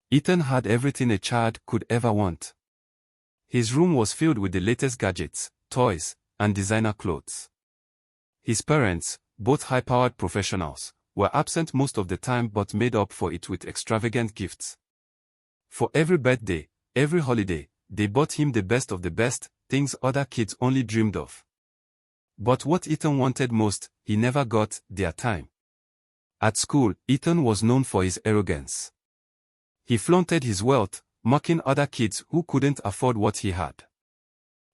Ethan had everything a child could ever want. His room was filled with the latest gadgets, toys, and designer clothes. His parents, both high-powered professionals, were absent most of the time but made up for it with extravagant gifts. For every birthday, every holiday, they bought him the best of the best, things other kids only dreamed of. But what Ethan wanted most, he never got: their time. At school, Ethan was known for his arrogance. He flaunted his wealth, mocking other kids who couldn't afford what he had.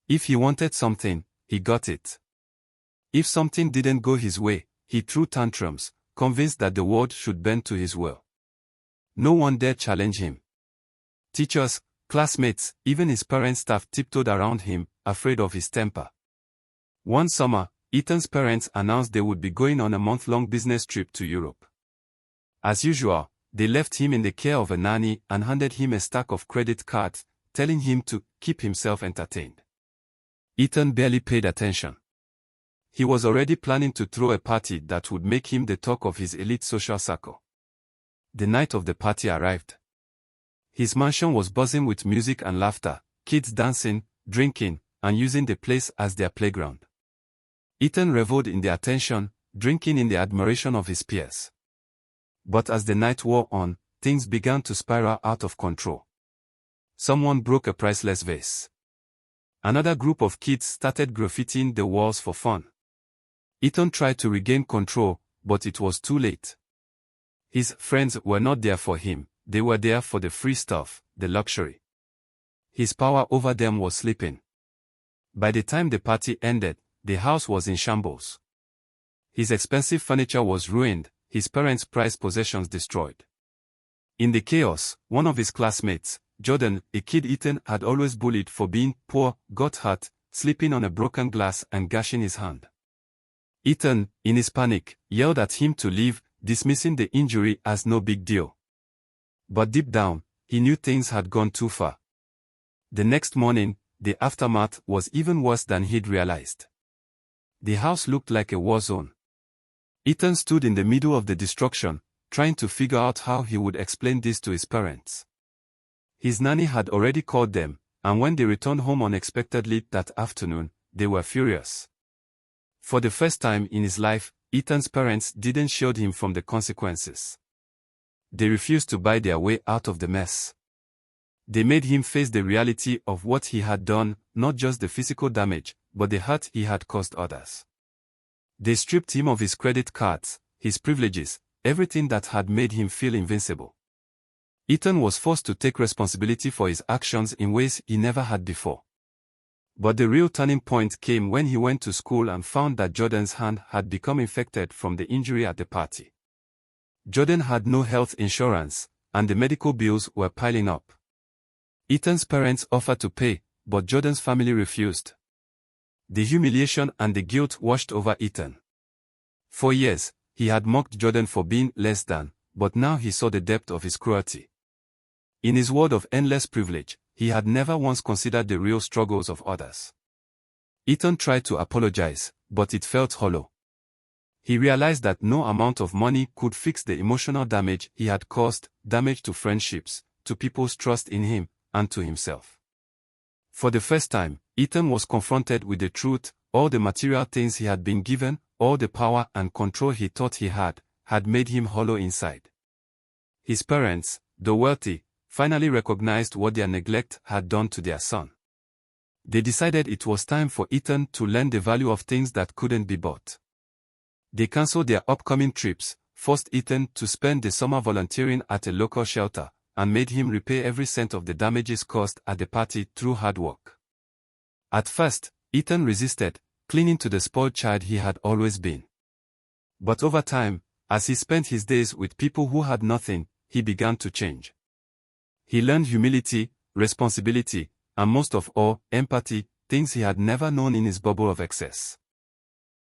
If he wanted something, he got it. If something didn't go his way, he threw tantrums, convinced that the world should bend to his will. No one dared challenge him. Teachers, classmates, even his parents' staff tiptoed around him, afraid of his temper. One summer, Ethan's parents announced they would be going on a month-long business trip to Europe. As usual, they left him in the care of a nanny and handed him a stack of credit cards, telling him to keep himself entertained. Ethan barely paid attention. He was already planning to throw a party that would make him the talk of his elite social circle. The night of the party arrived. His mansion was buzzing with music and laughter, kids dancing, drinking, and using the place as their playground. Ethan reveled in the attention, drinking in the admiration of his peers. But as the night wore on, things began to spiral out of control. Someone broke a priceless vase. Another group of kids started graffitiing the walls for fun. Ethan tried to regain control, but it was too late. His friends were not there for him, they were there for the free stuff, the luxury. His power over them was slipping. By the time the party ended, the house was in shambles. His expensive furniture was ruined, his parents' prized possessions destroyed. In the chaos, one of his classmates, Jordan, a kid Ethan had always bullied for being poor, got hurt, slipping on a broken glass and gashing his hand. Ethan, in his panic, yelled at him to leave, dismissing the injury as no big deal. But deep down, he knew things had gone too far. The next morning, the aftermath was even worse than he'd realized. The house looked like a war zone. Ethan stood in the middle of the destruction, trying to figure out how he would explain this to his parents. His nanny had already called them, and when they returned home unexpectedly that afternoon, they were furious. For the first time in his life, Ethan's parents didn't shield him from the consequences. They refused to buy their way out of the mess. They made him face the reality of what he had done, not just the physical damage, but the hurt he had caused others. They stripped him of his credit cards, his privileges, everything that had made him feel invincible. Ethan was forced to take responsibility for his actions in ways he never had before. But the real turning point came when he went to school and found that Jordan's hand had become infected from the injury at the party. Jordan had no health insurance, and the medical bills were piling up. Ethan's parents offered to pay, but Jordan's family refused. The humiliation and the guilt washed over Ethan. For years, he had mocked Jordan for being less than, but now he saw the depth of his cruelty. In his world of endless privilege, he had never once considered the real struggles of others. Ethan tried to apologize, but it felt hollow. He realized that no amount of money could fix the emotional damage he had caused, damage to friendships, to people's trust in him, and to himself. For the first time, Ethan was confronted with the truth: all the material things he had been given, all the power and control he thought he had made him hollow inside. His parents, though wealthy, finally recognized what their neglect had done to their son. They decided it was time for Ethan to learn the value of things that couldn't be bought. They canceled their upcoming trips, forced Ethan to spend the summer volunteering at a local shelter, and made him repay every cent of the damages caused at the party through hard work. At first, Ethan resisted, clinging to the spoiled child he had always been. But over time, as he spent his days with people who had nothing, he began to change. He learned humility, responsibility, and most of all, empathy, things he had never known in his bubble of excess.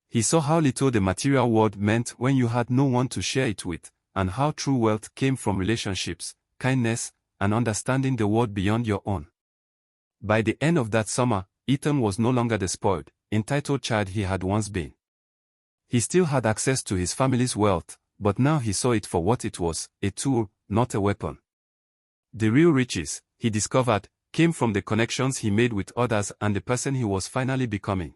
He saw how little the material world meant when you had no one to share it with, and how true wealth came from relationships, kindness, and understanding the world beyond your own. By the end of that summer, Ethan was no longer the spoiled, entitled child he had once been. He still had access to his family's wealth, but now he saw it for what it was: a tool, not a weapon. The real riches, he discovered, came from the connections he made with others and the person he was finally becoming.